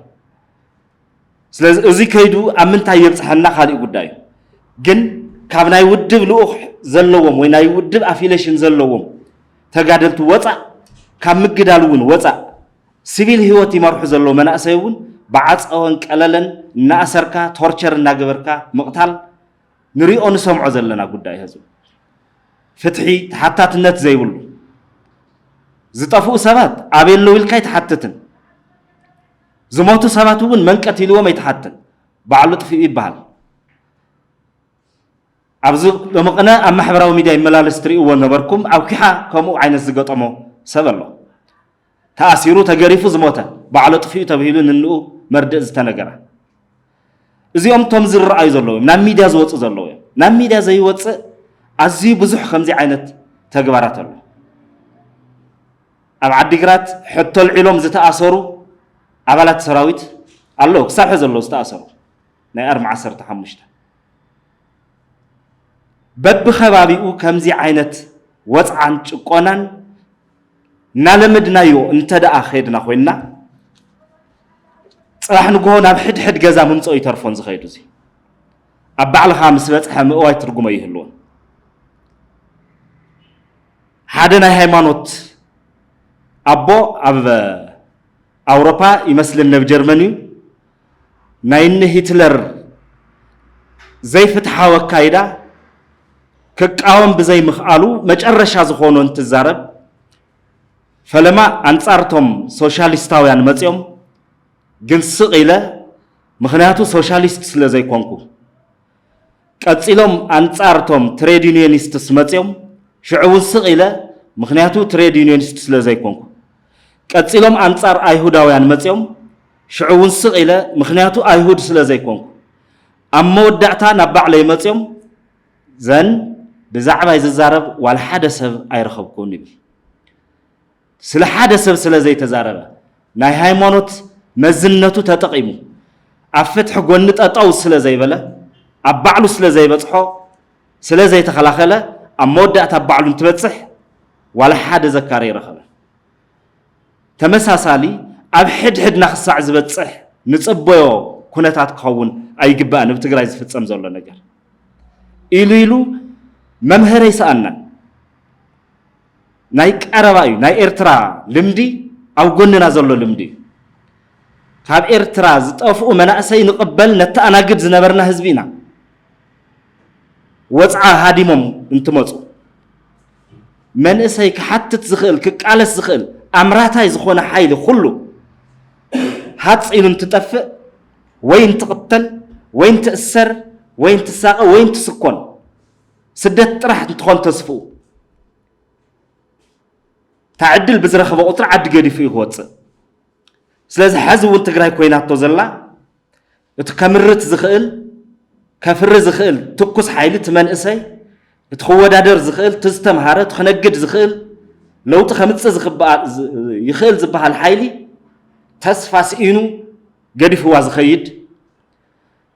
ስለዚ እዚ ከይዱ ኣብ ምንታይ የብፅሐና ካልእ ጉዳይ ግን ካብ ናይ ውድብ ልኡኽ ዘለዎም ወይ ናይ ውድብ ኣፊሌሽን ዘለዎም ተጋደልቲ ወፃእ ካብ ምግዳል እውን ወፃእ ሲቪል ህይወት ይመርሑ ዘለዉ መናእሰይ እውን بعصون قللن ناسركا تورچر ناغبركا مقتال نريو نسمعو زلنا ጉዳይ ህዝብ ፍትሒ ተሓታትነት ዘይብሉ ዝጠፉ ሰባት አቤሎ ይልካይ ተሓተትን ዝሞቱ ሰባት እውን መንቀት ይልዎም ይተሓተን ባዕሉ ጥፊ ይባል ኣብዙ ለመቀነ ኣብ ማሕበራዊ ሚድያ ይመላለስ ትሪእዎ ነበርኩም ኣብ ኪሓ ከምኡ ዓይነት ዝገጠሞ ሰበሎ ተኣሲሩ ተገሪፉ ዝሞተ ባዕሉ ጥፊ ተብሂሉ ንንኡ መርድእ ዝተነገረ እዚኦም ቶም ዝረአዩ ዘለዉ ናብ ሚድያ ዝወፁ ዘለዉ ናብ ሚድያ ዘይወፅእ ኣዝዩ ብዙሕ ከምዚ ዓይነት ተግባራት ኣሎ ኣብ ዓዲግራት ሕቶ ልዒሎም ዝተኣሰሩ ኣባላት ሰራዊት ኣለዉ ክሳብ ሕዚ ዘለዉ ዝተኣሰሩ ናይ 45 በብኸባቢኡ ከምዚ ዓይነት ወፅዓን ጭቆናን ናለመድናዮ እንተደኣ ኸይድና ኮይና صراح نقول ناب حد جزا ممصو يترفون زخيدو زي أبعل خامس بصح مئواي ترجمه يهلون حدنا هيمانوت أبو أب أوروبا يمثلنا بجرماني ناين هتلر زي فتحة وكايدا كقاوم بزي مخالو مجرش زخونو انتزارب فلما أنصارتهم سوشياليستاويان مزيوم ግን ስቂለ ምክንያቱ ሶሻሊስት ስለ ዘይኮንኩ ቀጽሎም አንጻርቶም ትሬድ ዩኒየኒስትስ መጽዮም ሽዑውን ስቂለ ምክንያቱ ትሬድ ዩኒየኒስት ስለ ዘይኮንኩ ቀጽሎም አንጻር አይሁዳውያን መጽዮም ሽዑውን ስቂለ ምክንያቱ አይሁድ ስለ ዘይኮንኩ ኣብ መወዳዕታ ናብ ባዕለይ መጽዮም ዘን ብዛዕባ ይዛረብ ዋል ሓደ ሰብ ኣይረኸብኩን ይብል ስለ ሓደ ሰብ ስለ ዘይተዛረበ ናይ ሃይማኖት መዝነቱ ተጠቂሙ አፍትሕ ጎን ጠጣው ስለ ዘይበለ አባዕሉ ስለ ዘይበጽሖ ስለ ዘይተኸላኸለ ኣብ መወዳእታ አባዕሉ እንትበጽሕ ዋላ ሓደ ዘካሪ ይረኸበ ተመሳሳሊ ኣብ ሕድሕድ ናኽሳዕ ዝበጽሕ ንጽበዮ ኩነታት ክኸውን ኣይግባእን ኣብ ትግራይ ዝፍጸም ዘሎ ነገር ኢሉ መምሃር ይሰአናን ናይ ቀረባ እዩ ናይ ኤርትራ ልምዲ ኣብ ጎንና ዘሎ ልምዲ ካብ ኤርትራ ዝጠፍኡ መናእሰይ ንቕበል ነተኣናግድ ዝነበርና ህዝቢና ወጽዓ ሃዲሞም እንትመጹ መንእሰይ ክሓትት ዝኽእል ክቃለስ ዝኽእል ኣምራታይ ዝኾነ ሓይሊ ኩሉ ሓፂሉ እንትጠፍእ ወይ እንትቕተል ወይ እንትእሰር ወይ እንትሳቐ ወይ እንትስኮን ስደት ጥራሕ እንትኾን ተስፍኡ تعدل بزرخ بقطر عد قدي فيه واتس سلاز حزب وانتقراي كويناتو زلا اتكامرت زخيل كفر زخيل تكس حيلت من اسي تخوى دادر زخيل تستمهارة تخنقد زخيل لو تخمتس يخيل زبها الحيلي تسفاس إنو قدي فيه زخيد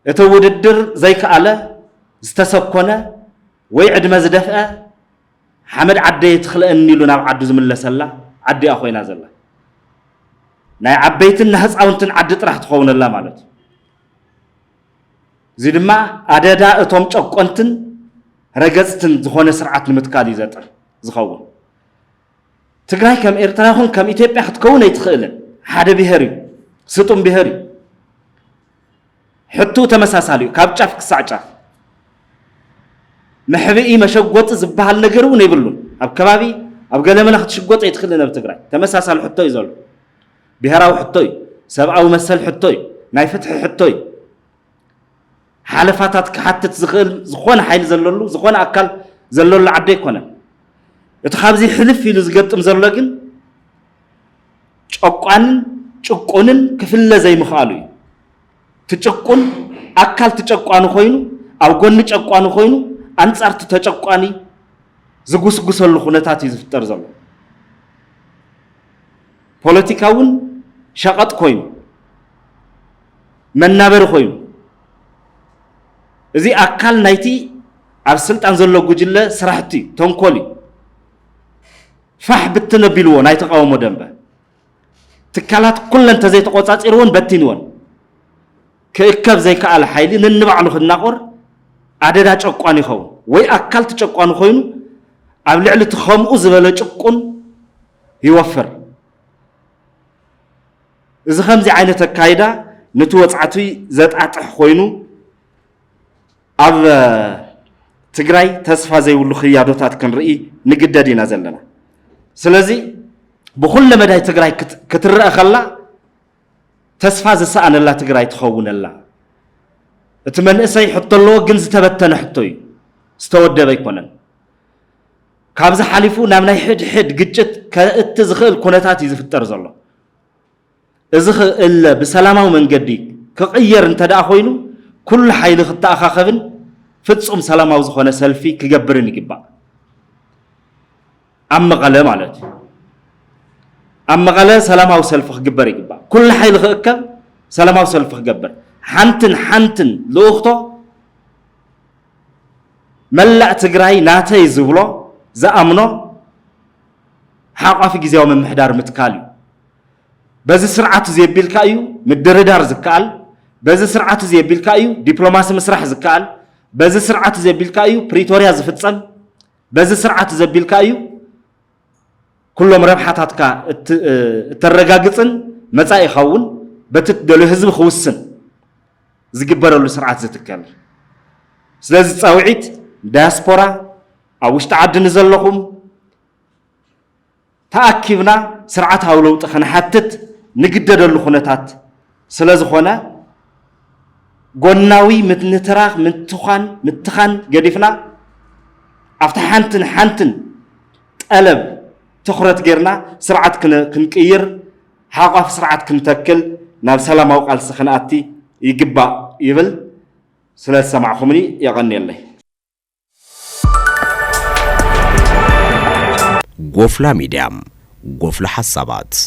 اتود الدر زي كألا استسكونا ويعد مزدفأ حمد عدي يدخل اني لو ناب عدو زمله سلا عدي اخوينا زلا ناي عبيتنا هصاونتن عد طرح تخون الله مالت زي دما ادادا اتوم ጨቆንትን ረገጽትን ዝኾነ ስርዓት ንምትካል ይዘጥር ዝኸውን ትግራይ ከም ኤርትራ ይኹን ከም ኢትዮጵያ ክትከውን ኣይትኽእልን ሓደ ብሄር እዩ ስጡም ብሄር እዩ ሕቱ ተመሳሳሊ እዩ ካብ ጫፍ ክሳዕ ጫፍ محبئي مشقوط زبها النجر ونيبلون أب كبابي أب قال منا خد شقوط يدخلنا بتقرأ تمساسل حطوي زول بهراو حطوي سبعة ومسل حطوي ناي فتح حطوي حالفاتات كحتى تزخل زخون حيل زلولو زخون أكل زلول عدي كنا يتخابزي حلف في لزقت مزلقن تشققن كفل زي مخالوي تشققن أكل تشققن خوينو أو قن تشققن خوينو አንጻር ተጨቋኒ ዝጉስጉሰሉ ሁነታት ይዝፍጠር ዘሎ ፖለቲካውን ሸቀጥ ኮይኑ መናበር ኮይኑ እዚ አካል ናይቲ ኣብ ስልጣን ዘሎ ጉጅለ ስራሕቲ ተንኮሊ ፋሕ ብትነቢልዎ ናይ ተቃውሞ ደንበ ትካላት ኩለን ተዘይ ተቆጻጽርዎን በቲንዎን ከእከብ ዘይከኣል ሓይሊ ንንባዕሉ ክናቆር አደዳ ጨቋን ይኸውን ወይ አካል ተጨቋን ኮይኑ ኣብ ልዕሊ ተኸምኡ ዝበለ ጭቁን ይወፍር እዚ ከምዚ ዓይነት አካይዳ ነቲ ወጻዕቲ ዘጣጥሕ ኮይኑ ኣብ ትግራይ ተስፋ ዘይብሉ ክያዶታት ክንርኢ ንግደድ ኢና ዘለና ስለዚ ብኩሉ መዳይ ትግራይ ክትረአ ከላ ተስፋ ዝሰኣነላ ትግራይ ትኸውነላ اتمنى حط الله جنز تبتنا حطوي استودع بيكونن كابز حليفو نامنا حد جت كاتزخل كونتات يزفتر زلا ازخل إلا بسلامة ومن جدي كغير انت دا خوينو كل حيل خطا اخاخبن فتصم سلامة وزخونه سلفي كجبرني كبا اما غلا مالت اما غلا سلامة وسلف كجبري كبا كل حيل خكب سلامة وسلف كجبر حنتن لوختو ملأ تجراي ناتي زبلو زأمنو حقا في جزاو من محدار متكالي بز سرعة زي بالكايو مدردار زكال بز سرعة زي بالكايو دبلوماسي مسرح زكال بز سرعة زي بالكايو بريتوريا زفتسن بز سرعة زي بالكايو كلهم ربحاتك الترقاقصن متى يخون بتدلو حزب خوسن زجبرلو سرعة زتكال سلاز تصاوعيت دياسبورا أو اشتعد نزلهم تأكيبنا سرعة هولو تخن حتت نقدر اللخونتات سلاز خونا قناوي متنتراخ متخان قديفنا افتح حنتن تقلب تخرت غيرنا سرعة كنكير حاقا في سرعة كنتكل ناب سلام وقال سخناتي يقبع يبل سلاس سمعكم لي يغني الله غوفلا ميديام غوفلا حسابات